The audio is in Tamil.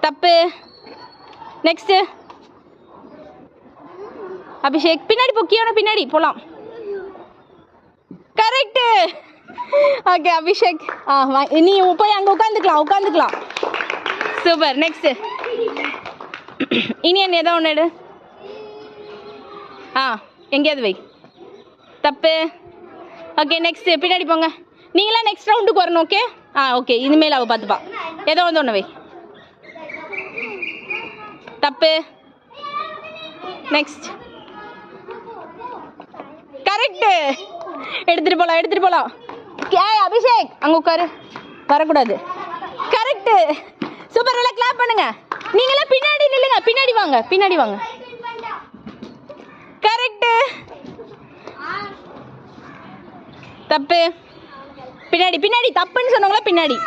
தப்பு. நெக்ஸ்ட் அபிஷேக் பின்னாடி பொக்கியான பின்னாடி போலாம். கரெக்ட். ஓகே அபிஷேக் நீ போய் அங்க உட்காந்துக்கலாம். சூப்பர். நெக்ஸ்ட் இனி என்ன ஏதோ ஒன்று எடு. எங்கேயாவது வை. தப்பு. ஓகே நெக்ஸ்ட் பின்னாடி போங்க. நீங்களாம் நெக்ஸ்ட் ரவுண்டுக்கு வரணும். ஓகே ஓகே இனிமேல் அவள் பார்த்துப்பா. ஏதோ வந்து ஒன்று வை. தப்பு. Next correct. எடுத்துட்டு போலாம். அபிஷேக் அங்க உட்காரு, வரக்கூடாது. கரெக்டு. சூப்பர். நல்லா கிளாப் பண்ணுங்க. நீங்களாம் பின்னாடி நில்லுங்க. பின்னாடி வாங்க. கரெக்டு. தப்பு. பின்னாடி தப்புன்னு சொன்னவங்களா பின்னாடி.